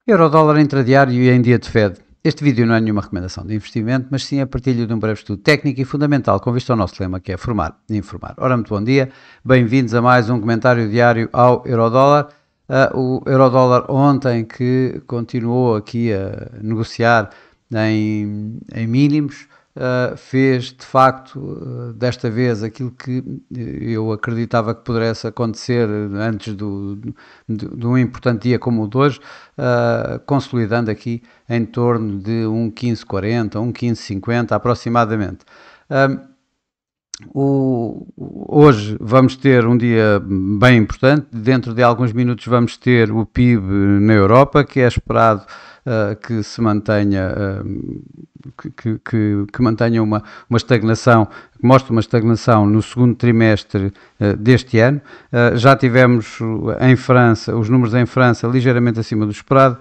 Eurodólar intradiário e em dia de Fed. Este vídeo não é nenhuma recomendação de investimento, mas sim a partilha de um breve estudo técnico e fundamental com vista ao nosso lema, que é formar e informar. Ora, muito bom dia, bem-vindos a mais um comentário diário ao Eurodólar. O Eurodólar ontem, que continuou aqui a negociar em mínimos, fez de facto desta vez aquilo que eu acreditava que pudesse acontecer antes de um importante dia como o de hoje, consolidando aqui em torno de 1,1540, 1,1550 aproximadamente. Hoje vamos ter um dia bem importante. Dentro de alguns minutos vamos ter o PIB na Europa, que é esperado que se mantenha, que mantenha uma estagnação, que mostre uma estagnação no segundo trimestre deste ano. Já tivemos em França, os números em França ligeiramente acima do esperado.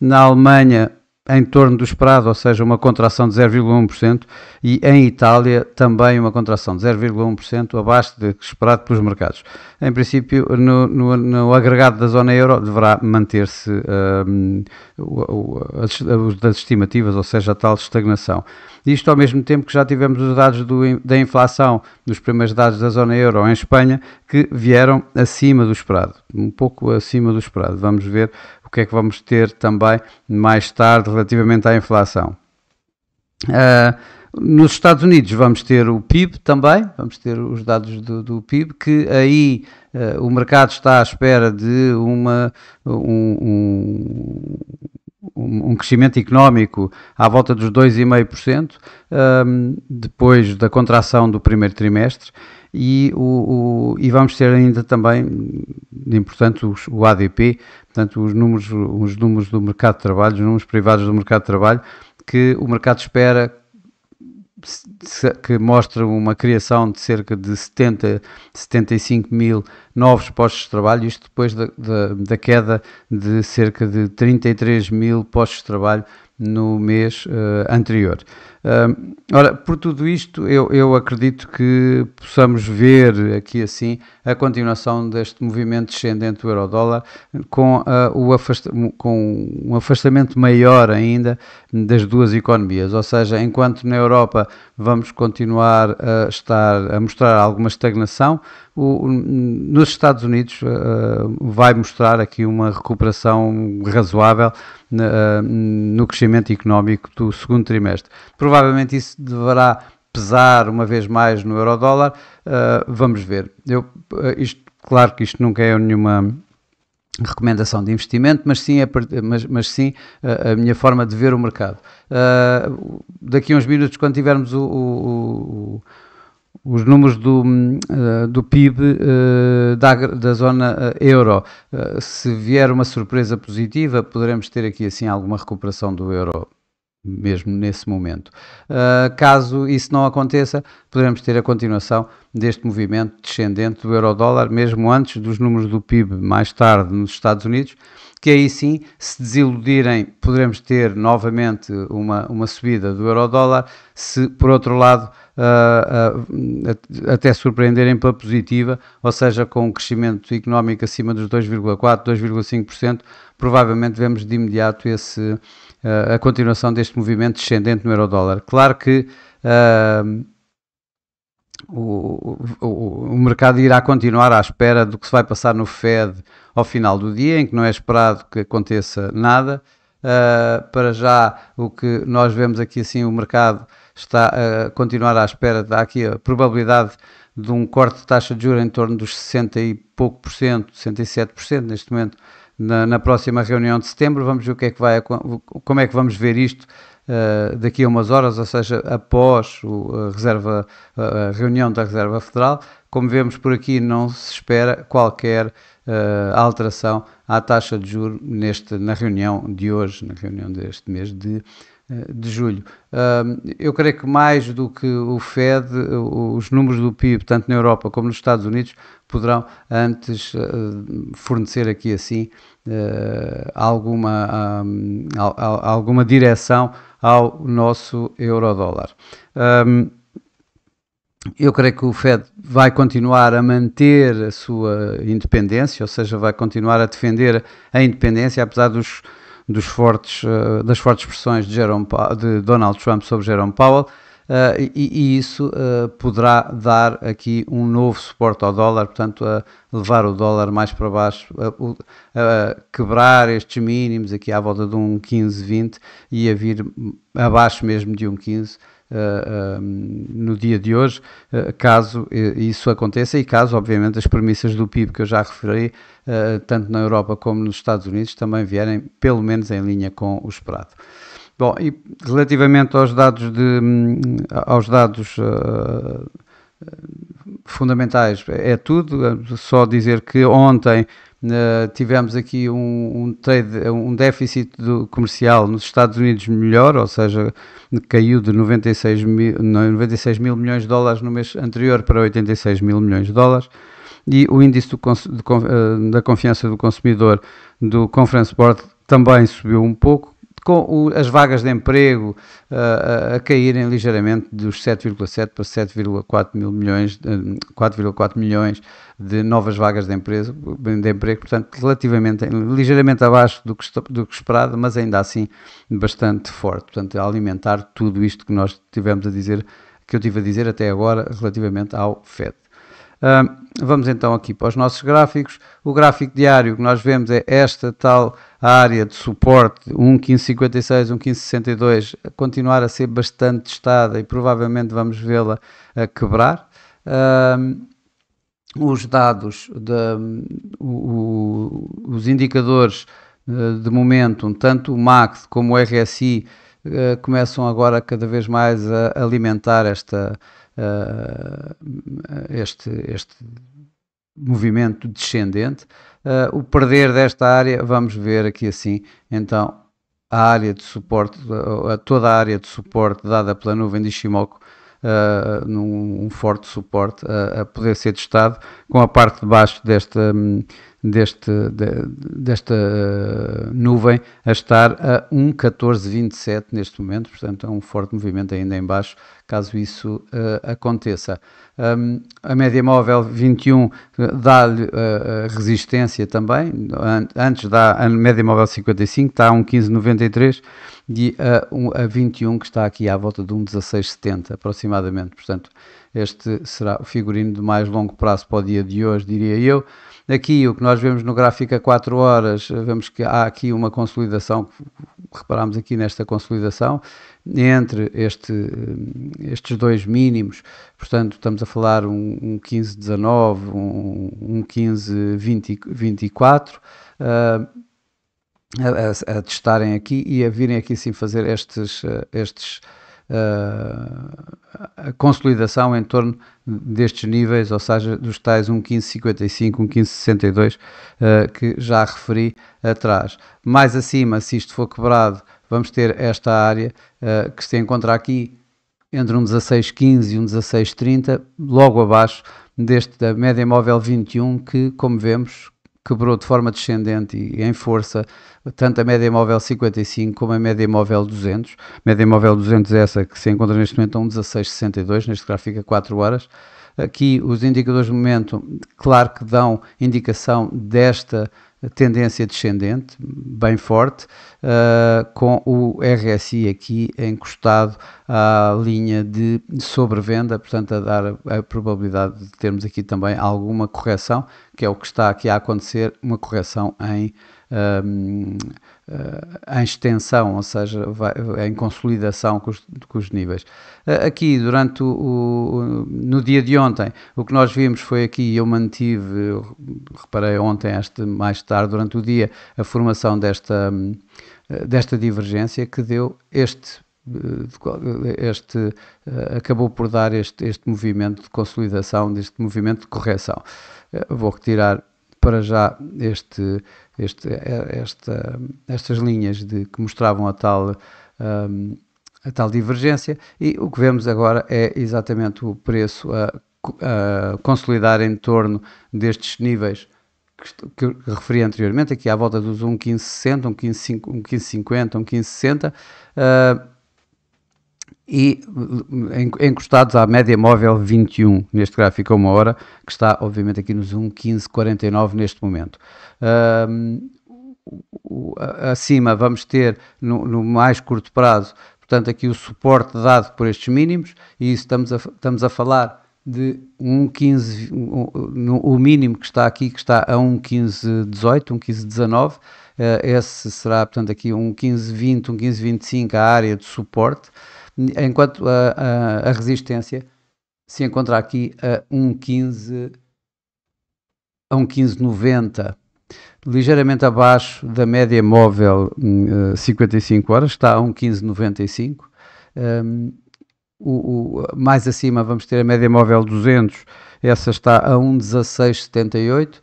Na Alemanha, em torno do esperado, ou seja, uma contração de 0,1%, e em Itália também uma contração de 0,1% abaixo do esperado pelos mercados. Em princípio, no agregado da zona euro deverá manter-se das estimativas, ou seja, a tal estagnação. Isto ao mesmo tempo que já tivemos os dados da inflação, dos primeiros dados da zona euro em Espanha, que vieram acima do esperado, um pouco acima do esperado. Vamos ver o que é que vamos ter também mais tarde relativamente à inflação. Nos Estados Unidos vamos ter o PIB também, vamos ter os dados do PIB, que aí o mercado está à espera de um crescimento económico à volta dos 2,5%, depois da contração do primeiro trimestre. E vamos ter ainda também, importante, o ADP, portanto, os números do mercado de trabalho, os números privados do mercado de trabalho, que o mercado espera que mostra uma criação de cerca de 75 mil novos postos de trabalho, isto depois da queda de cerca de 33 mil postos de trabalho no mês anterior. Ora, por tudo isto, eu acredito que possamos ver aqui assim a continuação deste movimento descendente do euro-dólar com um afastamento maior ainda das duas economias, ou seja, enquanto na Europa vamos continuar a mostrar alguma estagnação, nos Estados Unidos vai mostrar aqui uma recuperação razoável no crescimento económico do segundo trimestre. Provavelmente isso deverá pesar uma vez mais no euro-dólar. Vamos ver. Claro que isto nunca é nenhuma recomendação de investimento, mas sim a minha forma de ver o mercado. Daqui a uns minutos, quando tivermos os números do PIB da zona euro, se vier uma surpresa positiva, poderemos ter aqui assim alguma recuperação do euro mesmo nesse momento. Caso isso não aconteça, poderemos ter a continuação deste movimento descendente do euro-dólar, mesmo antes dos números do PIB mais tarde nos Estados Unidos, que aí sim, se desiludirem, poderemos ter novamente uma subida do euro-dólar, se por outro lado até surpreenderem pela positiva, ou seja, com um crescimento económico acima dos 2,4%, 2,5%, provavelmente vemos de imediato a continuação deste movimento descendente no euro-dólar. Claro que o mercado irá continuar à espera do que se vai passar no Fed ao final do dia, em que não é esperado que aconteça nada. Para já, o que nós vemos aqui assim, o mercado está a continuar à espera, há aqui a probabilidade de um corte de taxa de juros em torno dos 60 e pouco por cento, 67% neste momento, na próxima reunião de setembro. Vamos ver como é que vamos ver isto daqui a umas horas, ou seja, após a reunião da Reserva Federal. Como vemos por aqui, não se espera qualquer alteração à taxa de juros na reunião de hoje, na reunião deste mês de julho. Eu creio que mais do que o Fed, os números do PIB, tanto na Europa como nos Estados Unidos, poderão antes fornecer aqui assim alguma direção ao nosso euro-dólar. Eu creio que o Fed vai continuar a manter a sua independência, ou seja, vai continuar a defender a independência, apesar das fortes pressões de Donald Trump sobre Jerome Powell. E isso poderá dar aqui um novo suporte ao dólar, portanto, a levar o dólar mais para baixo, a quebrar estes mínimos aqui à volta de um 15,20 e a vir abaixo mesmo de um 15. No dia de hoje, caso isso aconteça e caso, obviamente, as premissas do PIB que eu já referi, tanto na Europa como nos Estados Unidos, também vierem pelo menos em linha com o esperado. Bom, e relativamente aos dados fundamentais, é tudo. Só dizer que ontem tivemos aqui um déficit comercial nos Estados Unidos melhor, ou seja, caiu de 96 mil milhões de dólares no mês anterior para 86 mil milhões de dólares. E o índice da confiança do consumidor do Conference Board também subiu um pouco, com as vagas de emprego a caírem ligeiramente dos 7,7 para 7,4 milhões de novas vagas de emprego, portanto, ligeiramente abaixo do que esperado, mas ainda assim bastante forte, portanto, a alimentar tudo isto que nós tivemos a dizer, que eu tive a dizer até agora relativamente ao FED. Vamos então aqui para os nossos gráficos. O gráfico diário que nós vemos é esta tal área de suporte, 1,1556, 1,1562, continuar a ser bastante testada e provavelmente vamos vê-la a quebrar. Os dados, os indicadores de momentum, tanto o MACD como o RSI, começam agora cada vez mais a alimentar este movimento descendente. O perder desta área, vamos ver aqui assim, então a área de suporte, toda a área de suporte dada pela nuvem de Ishimoku, num forte suporte a poder ser testado, com a parte de baixo desta nuvem a estar a 1,1427 neste momento, portanto é um forte movimento ainda em baixo, caso isso aconteça. A média móvel 21 dá-lhe resistência também, antes dá a média móvel 55, está a 1,1593 e a 21 que está aqui à volta de 1,1670 aproximadamente, portanto este será o figurino de mais longo prazo para o dia de hoje, diria eu. Aqui o que nós vemos no gráfico a 4 horas, vemos que há aqui uma consolidação, reparamos aqui nesta consolidação, entre estes dois mínimos, portanto estamos a falar um 15,19, um 15,24, a testarem aqui e a virem aqui sim fazer a consolidação em torno destes níveis, ou seja, dos tais 1,1555, 1,1562 que já referi atrás. Mais acima, se isto for quebrado, vamos ter esta área que se encontra aqui entre um 16,15 e um 16,30, logo abaixo da média móvel 21, que, como vemos, quebrou de forma descendente e em força tanto a média móvel 55 como a média móvel 200. Média móvel 200 é essa que se encontra neste momento a 1,1662, neste gráfico a 4 horas. Aqui os indicadores de momento, claro que dão indicação desta tendência descendente, bem forte, com o RSI aqui encostado à linha de sobrevenda, portanto a dar a probabilidade de termos aqui também alguma correção, que é o que está aqui a acontecer, uma correção em extensão, ou seja, em consolidação com os níveis. Aqui, no dia de ontem, o que nós vimos foi aqui, eu reparei ontem, mais tarde, durante o dia, a formação desta divergência que deu acabou por dar este movimento de consolidação, deste movimento de correção. Vou retirar para já estas linhas que mostravam a tal divergência, e o que vemos agora é exatamente o preço a consolidar em torno destes níveis que referi anteriormente, aqui à volta dos 1,1560, 1,1550, 1,1560, e encostados à média móvel 21, neste gráfico a uma hora, que está obviamente aqui nos 1,1549 neste momento. acima vamos ter no mais curto prazo, portanto aqui o suporte dado por estes mínimos, e isso estamos a falar de 1,15, o mínimo que está aqui, que está a 1,1518, 1,1519, esse será, portanto, aqui 1,1520, 1,1525 a área de suporte, enquanto a resistência se encontra aqui a 1,1590, ligeiramente abaixo da média móvel 55 horas, está a 1,1595. Mais acima vamos ter a média móvel 200, essa está a 1,1678.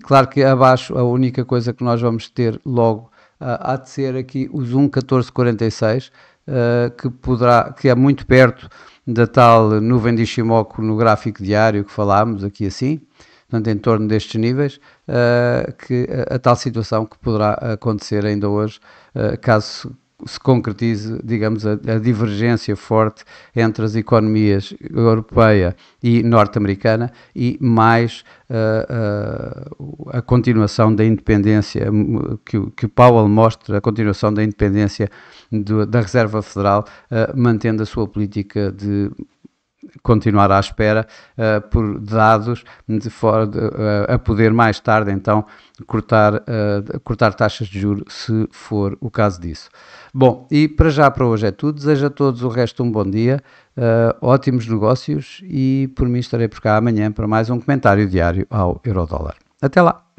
Claro que abaixo a única coisa que nós vamos ter logo há de ser aqui os 1,1446, que é muito perto da tal nuvem de Ishimoku no gráfico diário que falámos aqui assim, portanto em torno destes níveis, que a tal situação que poderá acontecer ainda hoje, caso se concretize, digamos, a divergência forte entre as economias europeia e norte-americana, e mais a continuação da independência, que o Powell mostra, a continuação da independência da Reserva Federal, mantendo a sua política de continuar à espera por dados a poder mais tarde então cortar taxas de juros, se for o caso disso. Bom, e para hoje é tudo. Desejo a todos o resto um bom dia, ótimos negócios, e por mim estarei por cá amanhã para mais um comentário diário ao Eurodólar. Até lá!